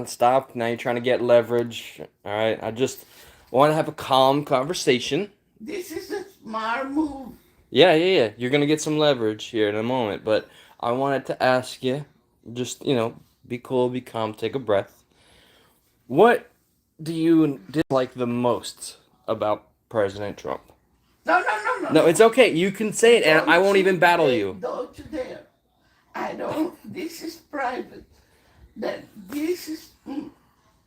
stop. Now you're trying to get leverage. All right. I just want to have a calm conversation. This is a smart move. Yeah, yeah, yeah. You're gonna get some leverage here in a moment, but I wanted to ask you, just be cool, be calm, take a breath. What do you dislike the most about President Trump? No, no, no, no, No, it's no. okay. You can say it, and I Don't won't you even battle dare, you. don't you dare. I don't, this is private. That this is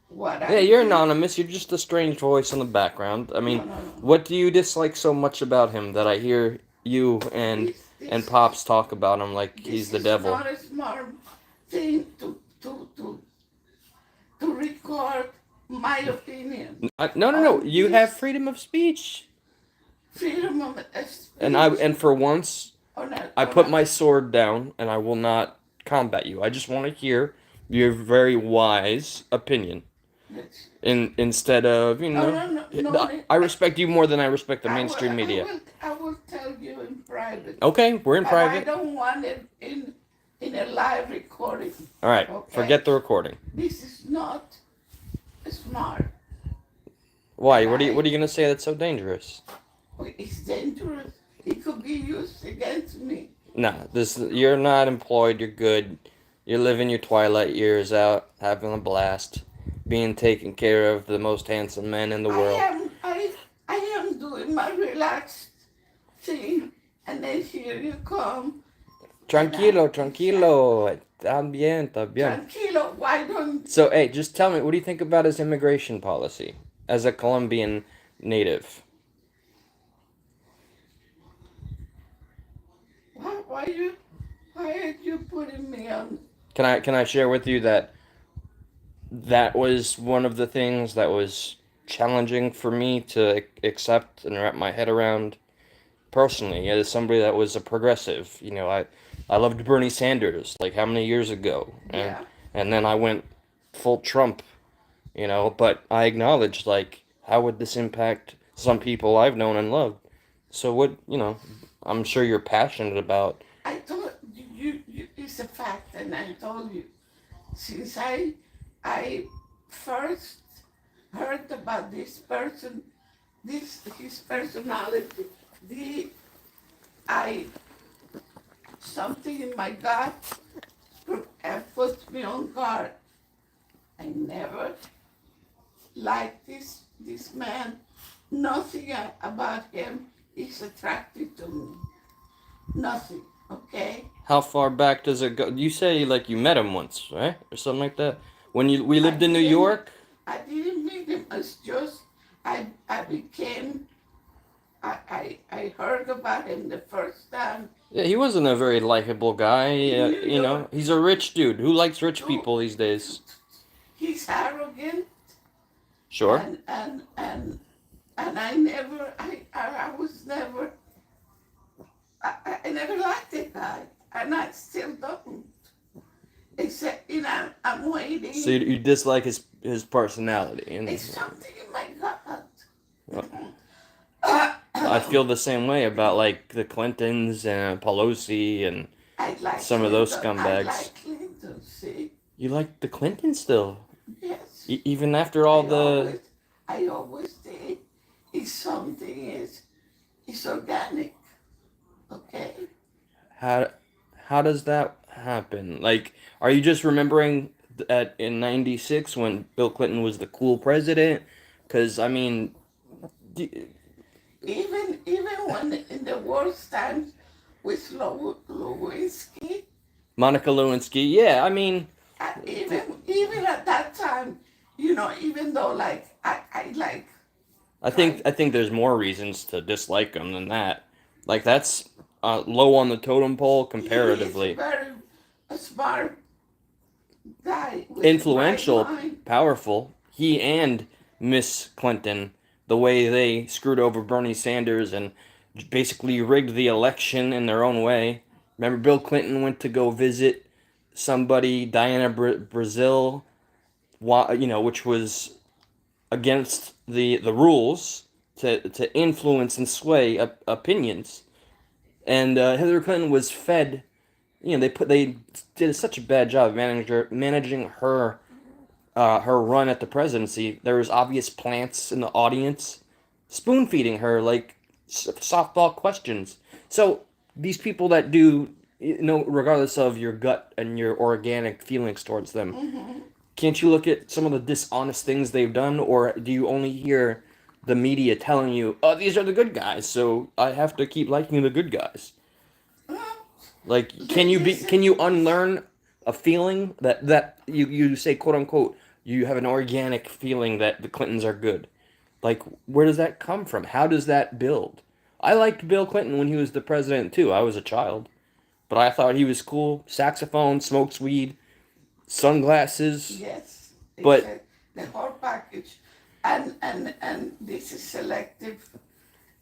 what Yeah, I you're think. anonymous. You're just a strange voice in the background. I No, mean, no, no. what do you dislike so much about him that I hear you This, and this, Pops talk about him like he's this the is devil? not a smart thing to record my opinion. No, no, no. On You have this freedom of speech, freedom of and speech for once, on a, I on put a, my sword down, and I will not combat you. I just want to hear your very wise opinion. let's, Instead of no, no, no, no, I respect you more than I respect the I will, mainstream I media. will, I will tell you in private, Okay, we're in but I private. don't want it in a live recording. All right, Okay, forget the recording. this is not smart, Why? and What are you gonna say that's so dangerous? it's dangerous. It could be used against me. No, this you're not employed. You're good. You're living your twilight years out, having a blast, being taken care of the most handsome men in the I world. am, I, I am doing my relaxed thing, and then here you come, and Tranquilo, tranquilo. Está bien, está bien. tranquilo. Why don't So, hey, just tell me, what do you think about his immigration policy as a Colombian native? why you why are you putting me on? Can I share with you that that was one of the things that was challenging for me to accept and wrap my head around personally as somebody that was a progressive. I loved Bernie Sanders like how many years ago, Yeah, and then I went full Trump. But I acknowledged like how would this impact some people I've known and loved. So I'm sure you're passionate about. I told you it's a fact, and I told you since I first heard about this person, this his personality, the I something in my gut puts me on guard. I never liked this man. Nothing about him is attractive to me. Nothing. Okay. How far back does it go? You say like you met him once, right, or something like that. When we I lived in New didn't. York. I didn't meet him. It's just I became. I heard about him the first time Yeah, he wasn't a very likable guy. in New York. He's a rich dude. Who likes rich Too. people these days? He's arrogant Sure. and I never. I was never. I never liked that guy, and I still don't. Except, I'm So waiting. you dislike his personality, and It's something in my gut. well, I feel the same way about like the Clintons and Pelosi and I like some of those Clinton. I scumbags. like Clinton. See, You like the Clintons still, yes. even after all I the. always, I always think it's something is organic. Okay. How how does that happen? Like, are you just remembering that in '96 when Bill Clinton was the cool president? Because I mean, d- Even when in the worst times with Lewinsky, Monica Lewinsky. Yeah, I mean, th- even at that time, even though like I like tried. I think there's more reasons to dislike him than that. Like that's low on the totem pole He is comparatively. very a smart guy with a bright Influential, mind. powerful. He and Miss Clinton, the way they screwed over Bernie Sanders and basically rigged the election in their own way. Remember, Bill Clinton went to go visit somebody, Diana Brazil, which was against the rules to influence and sway opinions. And Hillary Clinton was fed. They did such a bad job of managing her her run at the presidency, there was obvious plants in the audience spoon feeding her like softball questions. So these people that do, regardless of your gut and your organic feelings towards them, Mm-hmm. can't you look at some of the dishonest things they've done, or do you only hear the media telling you, "Oh, these are the good guys, so I have to keep liking the good guys"? Well, Like, can you unlearn a feeling that you say, quote unquote, you have an organic feeling that the Clintons are good? Like, where does that come from? How does that build? I liked Bill Clinton when he was the president too. I was a child, but I thought he was cool. Saxophone, smokes weed, sunglasses. yes, it's But the whole package, and this is selective.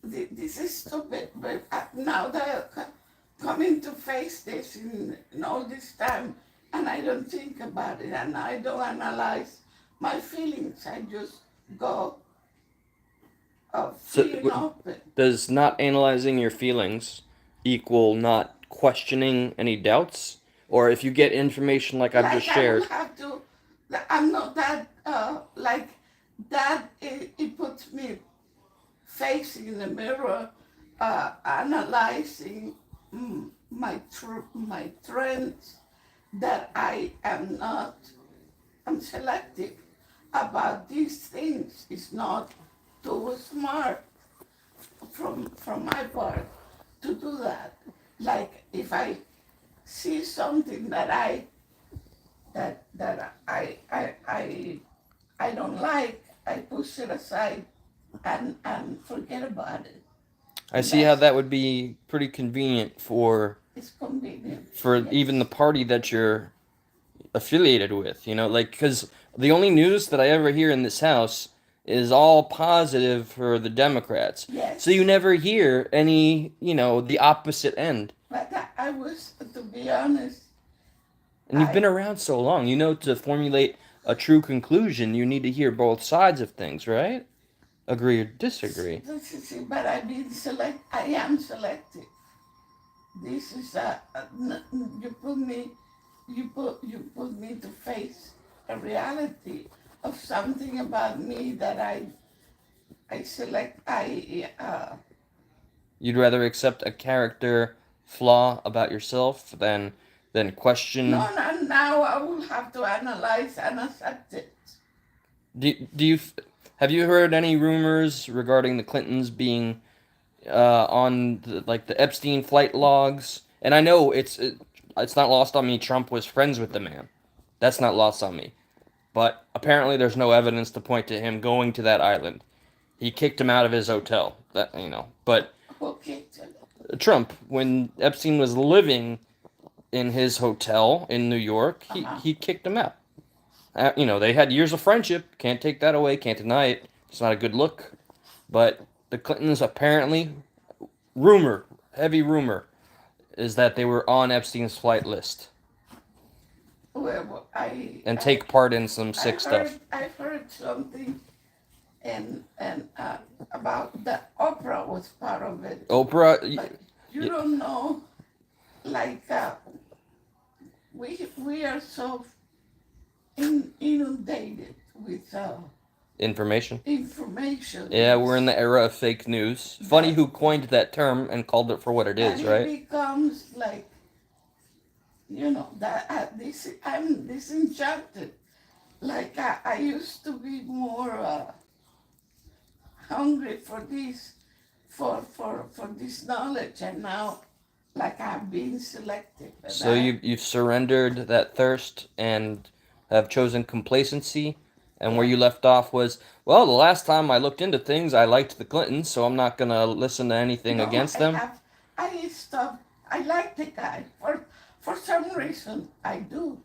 This is stupid, but now they're coming to face this in all this time, and I don't think about it, and I don't analyze my feelings. I just go so, feeling open. does not analyzing your feelings equal not questioning any doubts? Or if you get information like I've just Like I will shared, have to. I'm not that like that. It puts me facing the mirror, analyzing my trends, that I am not. I'm selective about these things. It's not too smart from my part to do that. Like if I see something that I don't like, I push it aside and forget about it. I And see how that's that would be pretty convenient it's convenient. for even the Yes. party that you're affiliated with, like because the only news that I ever hear in this house is all positive for the Democrats. So you Yes. never hear any, the opposite end. But I was, to be honest, And you've been I around so long, to formulate a true conclusion, you need to hear both sides of things, right? Agree or disagree. this is it, but I am selective. This is you put me to face a reality of something about me that I select You'd rather accept a character flaw about yourself than question. no, no, now I will have to analyze and accept it. Do you have you heard any rumors regarding the Clintons being on like the Epstein flight logs? And I know it's not lost on me. Trump was friends with the man. That's not lost on me. But apparently, there's no evidence to point to him going to that island. He kicked him out of his hotel. But Okay, Trump, when Epstein was living in his hotel in New York, he kicked him out. They had years of friendship. Can't take that away. Can't deny it. It's not a good look. But the Clintons apparently, heavy rumor, is that they were on Epstein's flight list well, and take part in some I sick heard stuff. I heard something and about the opera was part of it, Oprah, but you y- don't know, like we are so inundated with information. information. Yeah, we're in the era of fake news. Funny that who coined that term and called it for what it that is, it right? becomes like that I'm disenchanted. Like I used to be more hungry for this knowledge, and now like I'm being selective, and So you've surrendered that thirst and have chosen complacency, and where yeah. you left off was, well, the last time I looked into things, I liked the Clintons, so I'm not gonna listen to anything No, against them. I stopped. I like the guy for some reason. I do,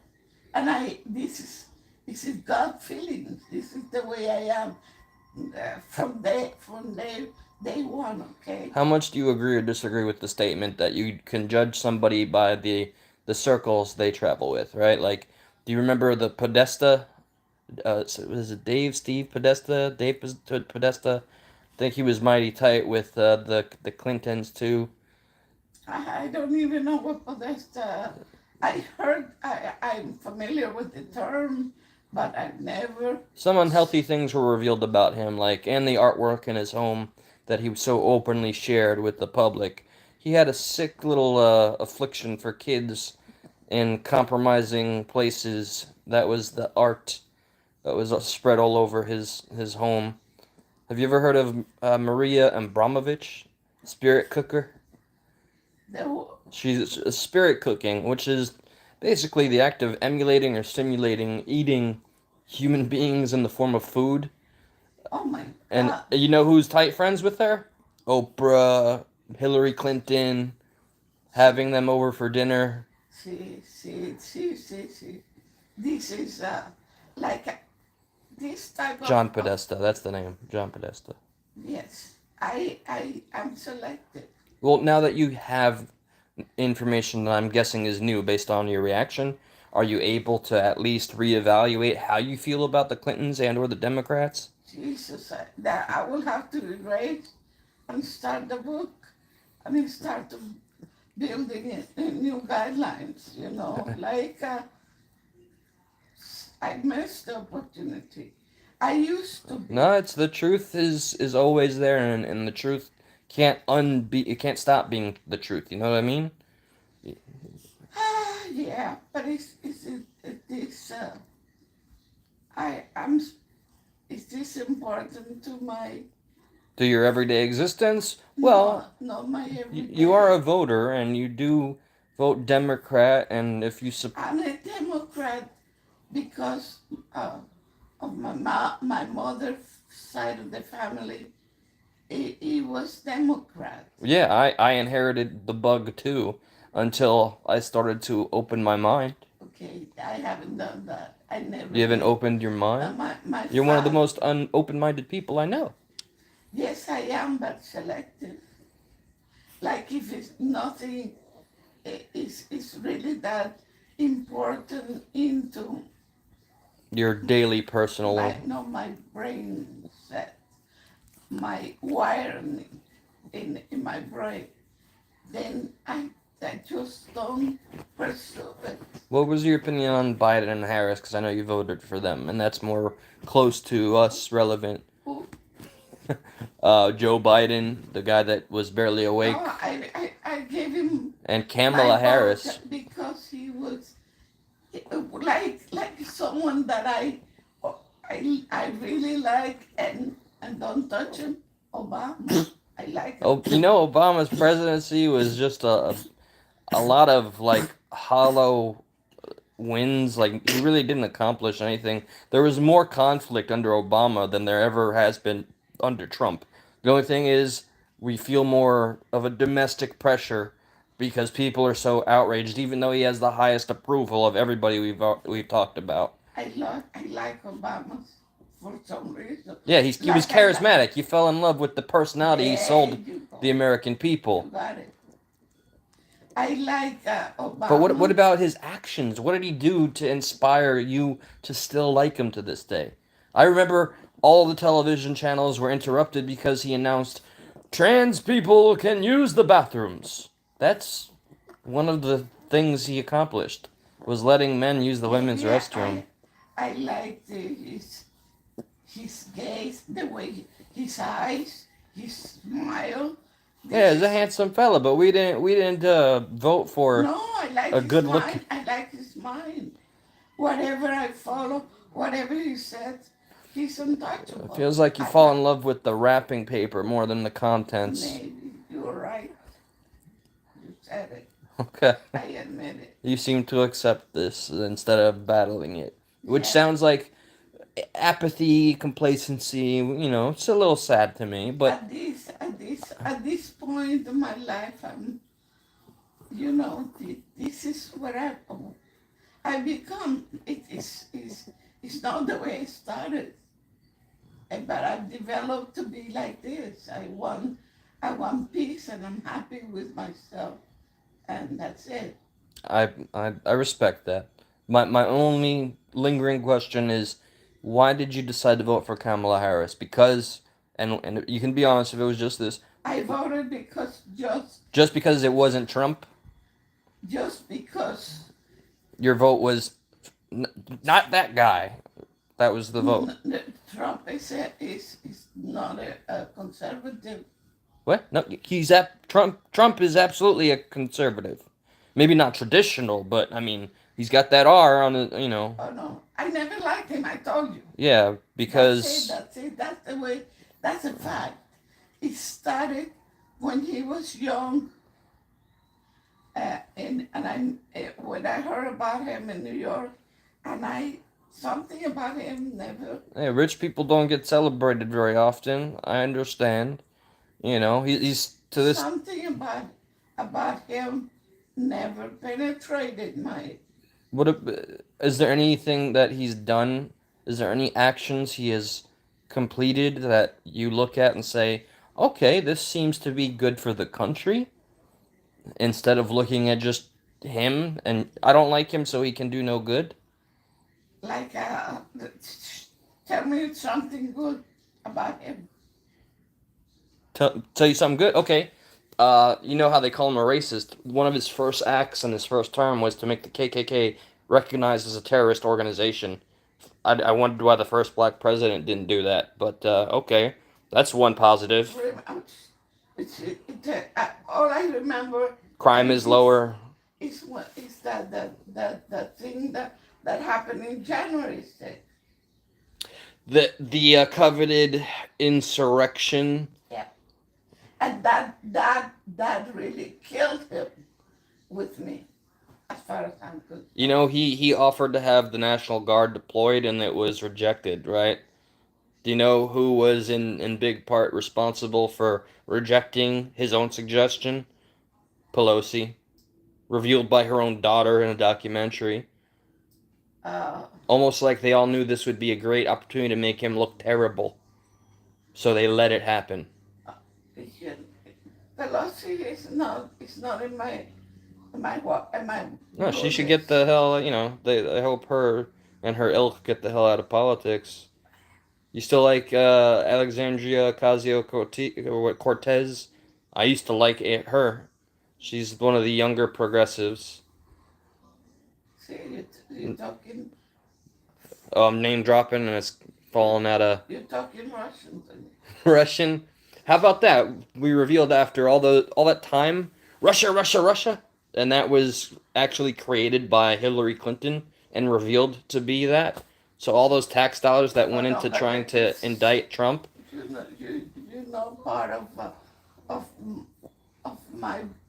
and this is gut feelings. This is the way I am from day one. Okay. How much do you agree or disagree with the statement that you can judge somebody by the circles they travel with, right? Like, do you remember the Podesta? Was it Steve Podesta? Podesta. I think he was mighty tight with the Clintons too. I don't even know what Podesta. I heard. I'm familiar with the term, but I never. Some unhealthy things were revealed about him, like and the artwork in his home that he so openly shared with the public. He had a sick little affliction for kids in compromising places. That was the art that was spread all over his home. Have you ever heard of Maria Abramovich, spirit cooker? There, She's spirit cooking, which is basically the act of emulating or simulating eating human beings in the form of food. oh my And God. you know who's tight friends with her? Oprah, Hillary Clinton, having them over for dinner. See. This is like this type John of Podesta, that's the name. John Podesta. yes. I am selective. Well, now that you have information that I'm guessing is new based on your reaction, are you able to at least reevaluate how you feel about the Clintons and or the Democrats? Jesus, that I will have to erase and start the book. I mean, start to building new guidelines. Like I missed the opportunity. I used to be. No, it's the truth is always there, and the truth it can't stop being the truth. You know what I mean? Yeah, but it's I'm. Is this important to my? To your everyday existence? Well, No, my everyday. you are a voter, and you do vote Democrat, and if you I'm a Democrat because of my mother's side of the family. He was Democrat. yeah, I inherited the bug too, until I started to open my mind. Okay, I haven't done that. I never. You haven't did. opened your mind? My You're one of the father. most open-minded people I know. Yes, I am, but selective. Like if it's nothing, it's really that important into Your daily personal. my brain set, my wiring in my brain. Then I just don't pursue it. What was your opinion on Biden and Harris? Because I know you voted for them, and that's more close to us relevant. Who- Joe Biden, the guy that was barely awake, No, I gave him and my Kamala vote Harris. because he was like someone that I really like and don't touch him. Obama, I like him. Oh, you know, Obama's presidency was just a lot of like hollow wins. Like he really didn't accomplish anything. There was more conflict under Obama than there ever has been under Trump. The only thing is we feel more of a domestic pressure because people are so outraged, even though he has the highest approval of everybody we've talked about. I like Obama for some reason. Yeah, he was Like I like- charismatic. You fell in love with the personality he There sold you go. the American people. You got it. I like Obama. But what about his actions? What did he do to inspire you to still like him to this day? I remember all the television channels were interrupted because he announced trans people can use the bathrooms. That's one of the things he accomplished was letting men use the women's Yeah, restroom. I like his gaze, the way his eyes, his smile. Yeah, he's a handsome fella, but we didn't vote for. No, I like a his good look- mind. I like his mind. Whatever I follow, whatever he says, he's untouchable. It feels like you fall in love with the wrapping paper more than the contents. Maybe you're right. You said it. Okay. I admit it. You seem to accept this instead of battling it, which Yeah. sounds like apathy, complacency. You know, it's a little sad to me, but At this point in my life, this is where I become. It's not the way I started, but I've developed to be like this. I want peace, and I'm happy with myself, and that's it. I respect that. My only lingering question is, why did you decide to vote for Kamala Harris? Because and you can be honest if it was just this, I voted because just because it wasn't Trump. just because Your vote was not that guy. That was the vote. Trump is not a conservative. What? No, Trump is absolutely a conservative. Maybe not traditional, but I mean, he's got that R on it, you know. Oh no, I never liked him. I told you. Yeah, That's it. because That's it. That's the way. That's a fact. It started when he was young, when I heard about him in New York, and something about him never. hey, rich people don't get celebrated very often. I understand. You know, he's to this. Something about him never penetrated my. What is there anything that he's done? Is there any actions he has completed that you look at and say, okay, this seems to be good for the country? Instead of looking at just him and I don't like him, so he can do no good. Like, tell me something good about him. Tell you something good. Okay. You know how they call him a racist. One of his first acts in his first term was to make the KKK recognized as a terrorist organization. I wondered why the first black president didn't do that, but okay, that's one positive. All I remember Crime is lower. is what is that thing that happened in January 6th. The coveted insurrection. Yeah, and that really killed him with me, as far as I'm concerned. You know, he offered to have the National Guard deployed, and it was rejected, right? Do you know who was in big part responsible for rejecting his own suggestion? Pelosi, revealed by her own daughter in a documentary. Almost like they all knew this would be a great opportunity to make him look terrible. So they let it happen. Pelosi is not in my No, she should get the hell, you know, I hope her and her ilk get the hell out of politics. You still like Alexandria Ocasio-Cortez? I used to like her. She's one of the younger progressives. See, you're talking. Name dropping, and it's falling out of. You're talking Russian. Russian. How about that? We revealed after all that time, Russia, and that was actually created by Hillary Clinton and revealed to be that. So all those tax dollars that went into trying to indict Trump. You know part of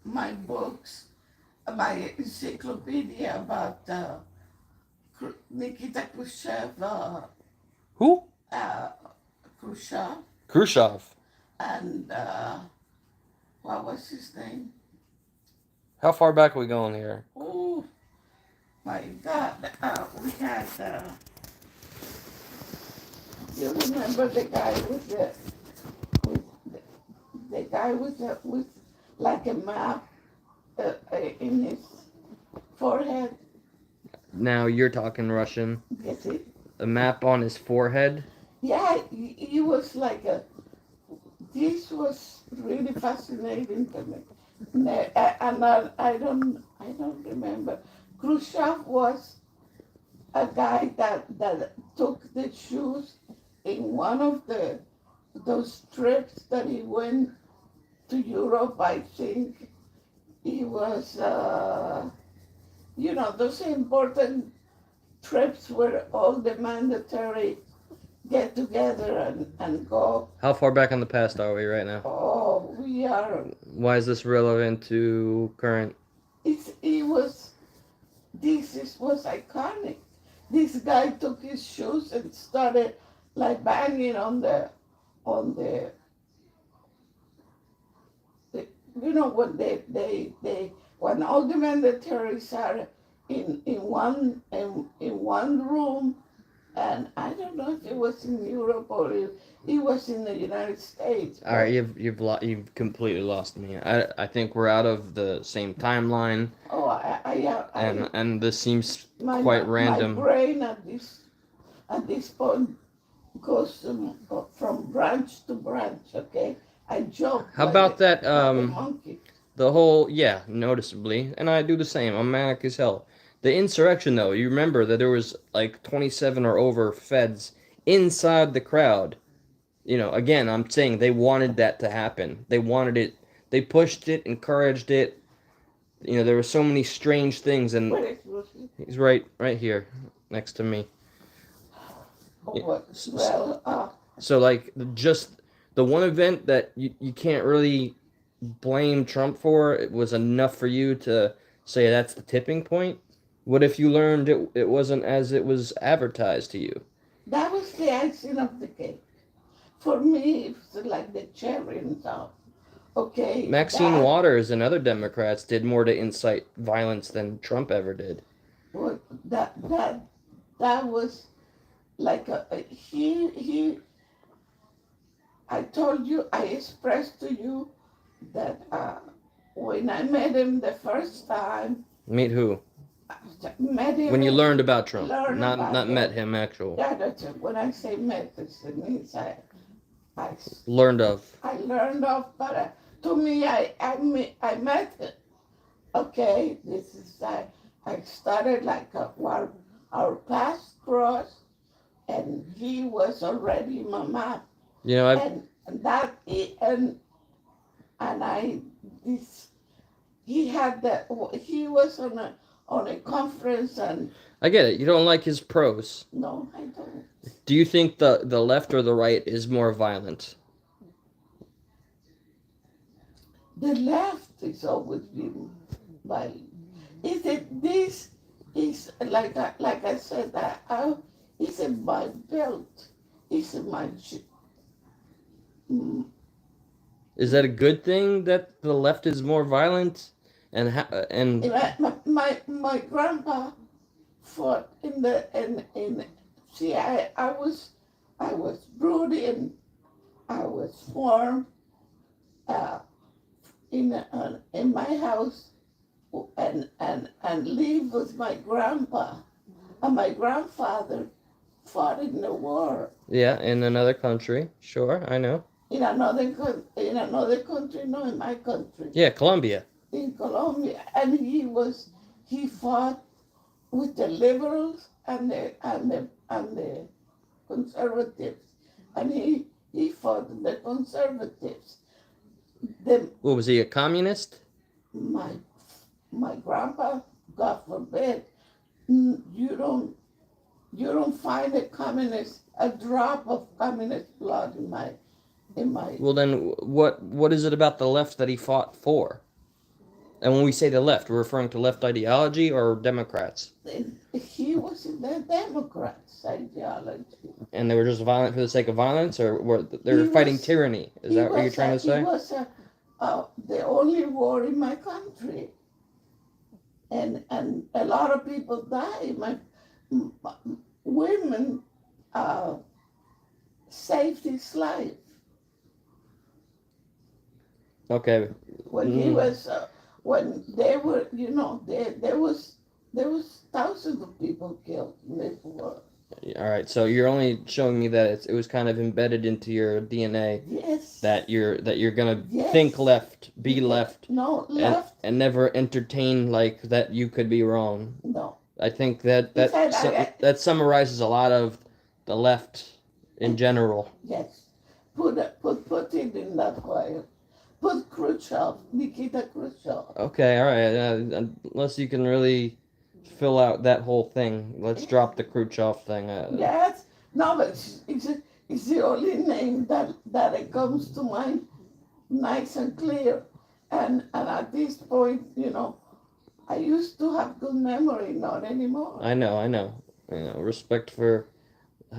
my books, my encyclopedia about Nikita Khrushchev. Who? Khrushchev. Khrushchev. And what was his name? How far back are we going here? Oh my God! We had. You remember the guy with like a map in his forehead? Now you're talking Russian. Yes, it. A map on his forehead. Yeah, he was like a. This was really fascinating to me, and I don't remember. Khrushchev was a guy that took the shoes in one of those trips that he went to Europe. I think he was, those important trips where all the mandatory get together and go. How far back in the past are we right now? Oh, we are. Why is this relevant to current? This was iconic. This guy took his shoes and started like banging on the when all the mandatories are in one room, and I don't know if it was in Europe or it was in the United States. All right, you've completely lost me. I think we're out of the same timeline. Oh, and this seems quite random. My brain at this point goes from branch to branch. Okay, I jump. How about that? Like a monkey. The whole noticeably, and I do the same. I'm manic as hell. The insurrection, though, you remember that there was like 27 or over feds inside the crowd. You know, again, I'm saying they wanted that to happen. They wanted it. They pushed it, encouraged it. You know, there were so many strange things, and Where is Lucy? he's right here, next to me. Oh, Yeah. well, So, like, just the one event that you can't really blame Trump for, it was enough for you to say that's the tipping point. What if you learned it wasn't as it was advertised to you? that was the icing of the cake. For me, it's like the cherry on top. Okay. Maxine Waters and other Democrats did more to incite violence than Trump ever did. Well, that was like he. I told you, I expressed to you that when I met him the first time, Meet who? met him When you learned about Trump, learned not about met him actual. Yeah, that's it. When I say met, it means I Learned of. I learned of, but to me, I met him. Okay, this is I started like our paths crossed, and he was already my map, You know, and that and I this he had that he was on a conference, and I get it. You don't like his prose. no, I don't. Do you think the left or the right is more violent? The left is always been violent. Is it this is like I said it's in my belt, it's in my Is that a good thing that the left is more violent? And my grandpa fought in see I was brooding, I was formed in my house, and live with my grandpa, and my grandfather fought in the war yeah, in another country. Sure, I know. in another country, no, in my country, Yeah, Colombia. in Colombia, and he fought with the liberals and the conservatives, and he fought the conservatives. The, What was he, a communist? my grandpa, God forbid, you don't find a drop of communist blood in my. Well, then what is it about the left that he fought for? And when we say the left, we're referring to left ideology or Democrats? He was in the Democrats' ideology. And they were just violent for the sake of violence, or were they were He fighting was- tyranny? Is that what you're trying to say? He was the only war in my country, and a lot of people died. Women saved his life Okay. when he was when they were there was thousands of people killed in this war. All right. So you're only showing me that it was kind of embedded into your DNA Yes. that you're gonna Yes. think left, be left, No, left. and never entertain like that you could be wrong. No. I think that Besides, that summarizes a lot of the left in general. Yes. Put it in that way. Put Khrushchev, Nikita Khrushchev. Okay, all right. Unless you can really fill out that whole thing, let's drop the Khrushchev thing. Yes. No, but it's the only name that it comes to mind, nice and clear. And at this point, I used to have good memory, not anymore. I know. Respect for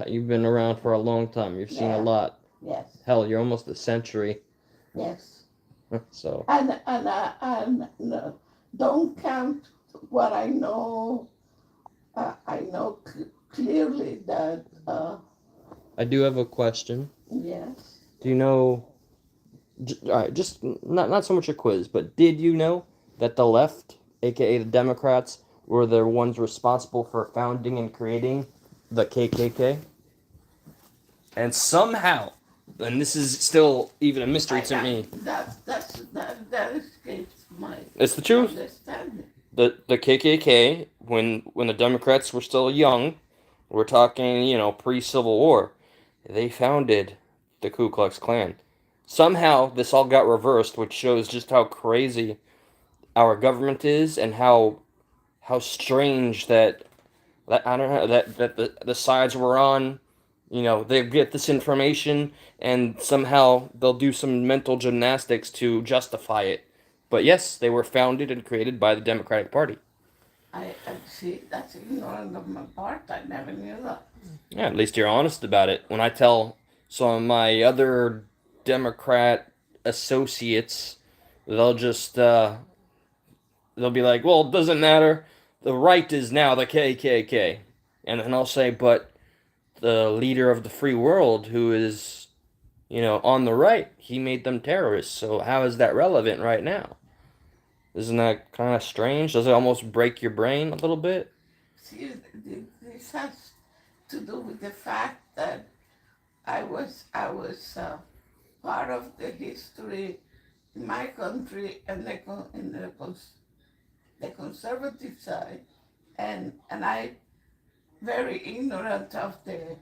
you've been around for a long time. You've seen a Yeah. lot. Yes. Hell, you're almost a century. Yes. So And don't count what I know. I know clearly that I do have a question. yes. Do you know? All right, just not so much a quiz, but did you know that the left, aka the Democrats, were the ones responsible for founding and creating the KKK? And somehow, and this is still even a mystery to me. That escapes my It's the truth. understanding. The KKK when the Democrats were still young, we're talking, pre-Civil War, they founded the Ku Klux Klan. Somehow this all got reversed, which shows just how crazy our government is and how strange that I don't know that the sides we're on, they get this information and somehow they'll do some mental gymnastics to justify it. But yes, they were founded and created by the Democratic Party. I see. That's ignorant of my part. I never knew that. Yeah, at least you're honest about it. When I tell some of my other Democrat associates, they'll just they'll be like, "Well, it doesn't matter. The right is now the KKK," and then I'll say, "But the leader of the free world, who is, on the right, he made them terrorists. So how is that relevant right now? Isn't that kind of strange? Does it almost break your brain a little bit?" See, this has to do with the fact that I was part of the history in my country and the conservative side, and I very ignorant of the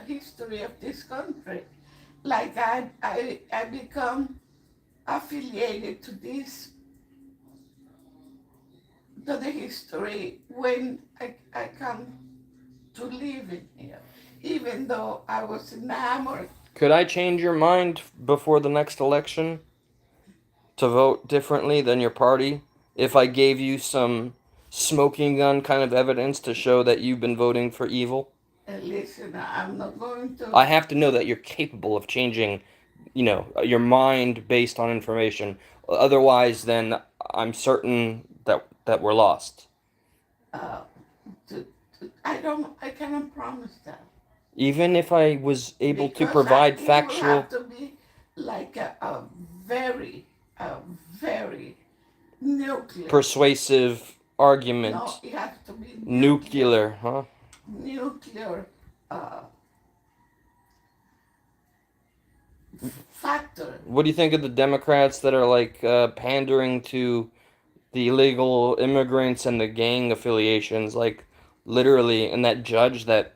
history of this country. Like I become affiliated to the history when I come to live in here, even though I was enamored. Could I change your mind before the next election to vote differently than your party if I gave you some smoking gun kind of evidence to show that you've been voting for evil? Listen, I'm not going I to. have to know that you're capable of changing, your mind based on information. Otherwise, then I'm certain that we're lost. Uh, I cannot promise that Even if I was able to because provide it will have factual, to be like very, a very nuclear. persuasive No, argument, it has to be nuclear, huh? nuclear uh, factor. What do you think of the Democrats that are like pandering to the illegal immigrants and the gang affiliations? Like, literally, and that judge that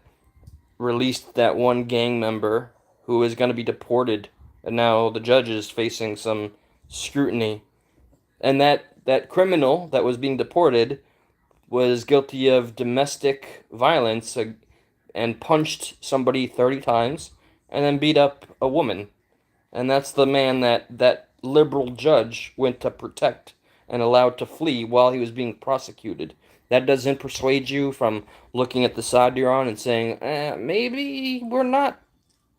released that one gang member who is going to be deported, and now the judge is facing some scrutiny. And that criminal that was being deported was guilty of domestic violence and punched somebody 30 times and then beat up a woman. And that's the man that liberal judge went to protect and allowed to flee while he was being prosecuted. That doesn't persuade you from looking at the side you're on and saying, maybe we're not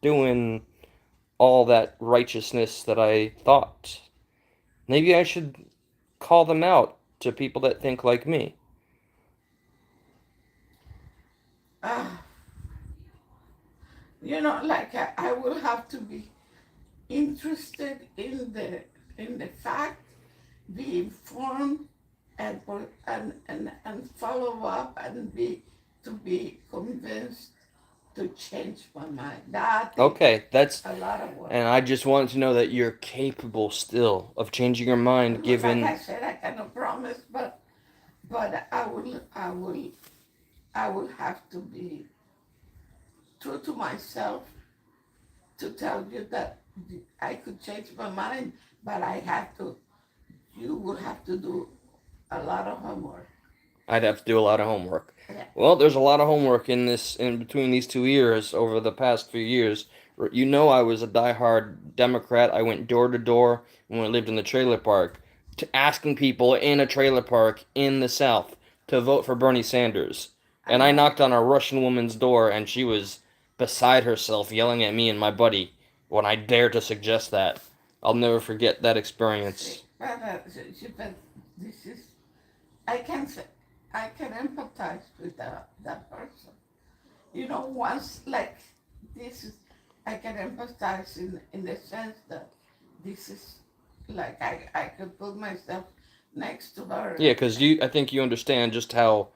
doing all that righteousness that I thought. Maybe I should call them out to people that think like me. Uh, like I will have to be interested in the fact, be informed, and follow up and be convinced to change my mind. That takes Okay, that's a lot of work. and I just wanted to know that you're capable still of changing your mind Like given I said, I cannot promise, but I will have to be true to myself to tell you that I could change my mind, but I have to. You will have to do a lot of homework. I'd have to do a lot of homework. Yeah. Well, there's a lot of homework in between these 2 years over the past few years. You know, I was a diehard Democrat. I went door to door when I lived in the trailer park, to asking people in a trailer park in the South to vote for Bernie Sanders. And I knocked on a Russian woman's door, and she was beside herself, yelling at me and my buddy when I dared to suggest that. I'll never forget that experience. But this is I can say I can empathize with that person. Once like this is I can empathize in the sense that this is like I could put myself next to her. Yeah, because I think you understand just how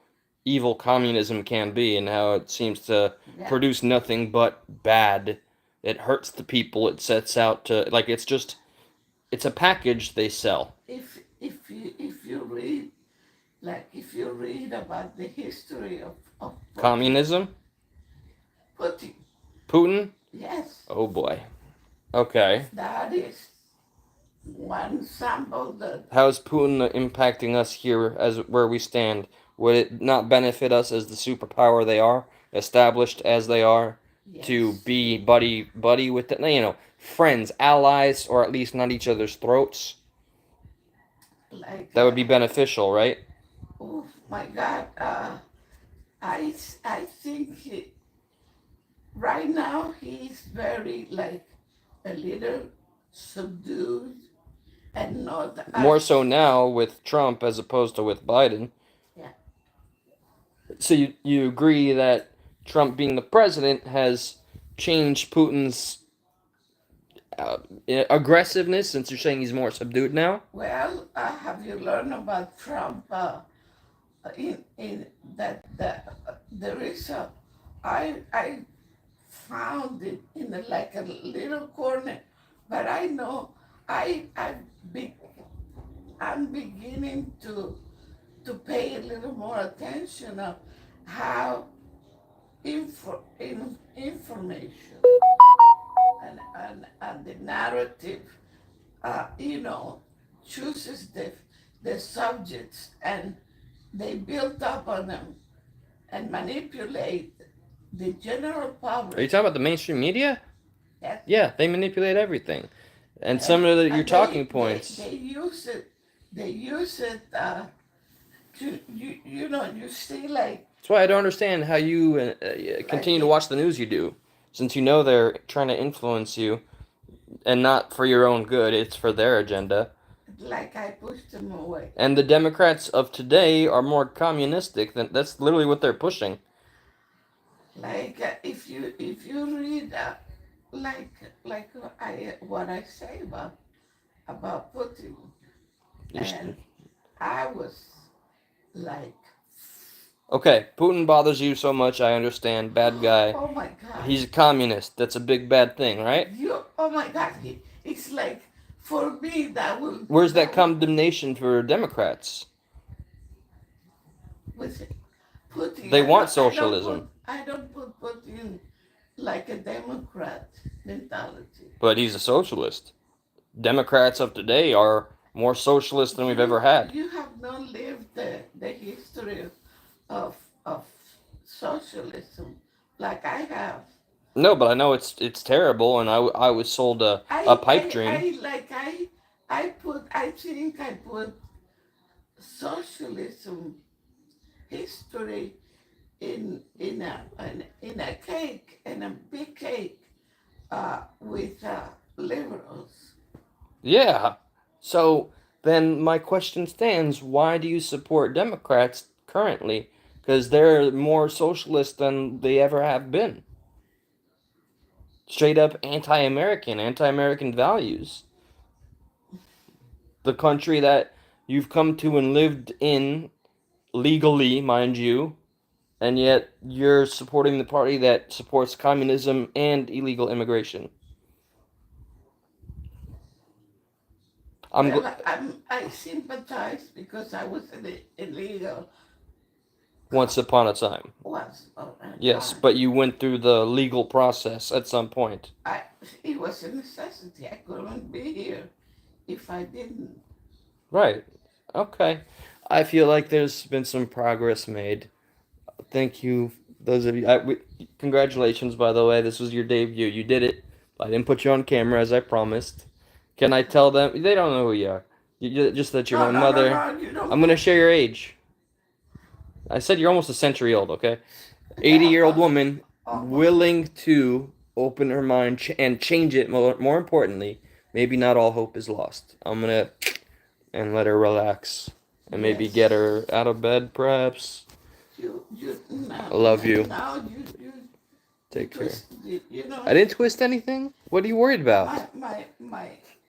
evil communism can be and how it seems to Yeah. produce nothing but bad. It hurts the people it sets out to, like, it's a package they sell. If you read like if you read about the history of Communism? Putin, Putin? yes, Oh boy. Okay. that is one sample that, How is Putin impacting us here as where we stand? Would it not benefit us as the superpower they are, established as they are, to yes, be buddy with the, friends, allies, or at least not each other's throats? like, That would be beneficial, right? oh my God, I think right now he's very like a little subdued and not More as, so now with Trump as opposed to with Biden. yeah, So you agree that Trump being the president has changed Putin's uh, aggressiveness, since you're saying he's more subdued now? well, have you learned about Trump in that there is a, I found it in like a little corner, but I know I be, I'm beginning to pay a little more attention of how information and the narrative, you know, chooses the subjects and they build up on them and manipulate the general Are you public. talking about the mainstream media? That, Yeah, they manipulate everything. And some of your and talking points. they use it. They use it to you know you see like That's why I don't understand how you continue to watch the news you do, since you know they're trying to influence you, and not for your own good. It's for their agenda. I pushed them away. And the Democrats of today are more communistic than that's literally what they're pushing. Like if you read like what I say about Putin, and I was like, Okay, Putin bothers you so much. I understand. Bad guy. oh my God, He's a communist. That's a big bad thing, right? oh my God, it's like for me that will. Where's that condemnation for Democrats? With Putin, They want socialism. I don't put Putin like a Democrat mentality. But he's a socialist. Democrats of today are more socialist than we've ever had. You have not lived the history of socialism like I have. No, but I know it's terrible, and I was sold a pipe dream. I think I put socialism history in a cake, in a big cake, with liberals. Yeah. So then my question stands, why do you support Democrats currently? Because they're more socialist than they ever have been. Straight up anti-American values. The country that you've come to and lived in legally, mind you, and yet you're supporting the party that supports communism and illegal immigration. I sympathize because I was illegal Once upon a time. once upon a Yes, time. but you went through the legal process at some point. It was a necessity. I couldn't be here if I didn't. Right. Okay. I feel like there's been some progress made. Thank you, those of you. Congratulations, by the way. This was your debut. You did it. I didn't put you on camera as I promised. Can I tell them? They don't know who you are. Just that you're my mother. No, you don't. I'm going to share your age. I said you're almost a century old, okay? 80-year-old woman willing to open her mind and change it. More importantly, maybe not all hope is lost. I'm going to and let her relax and maybe Yes. get her out of bed, perhaps. Now, I love you. Now you Take care. twist, you know. I didn't twist anything. What are you worried about? My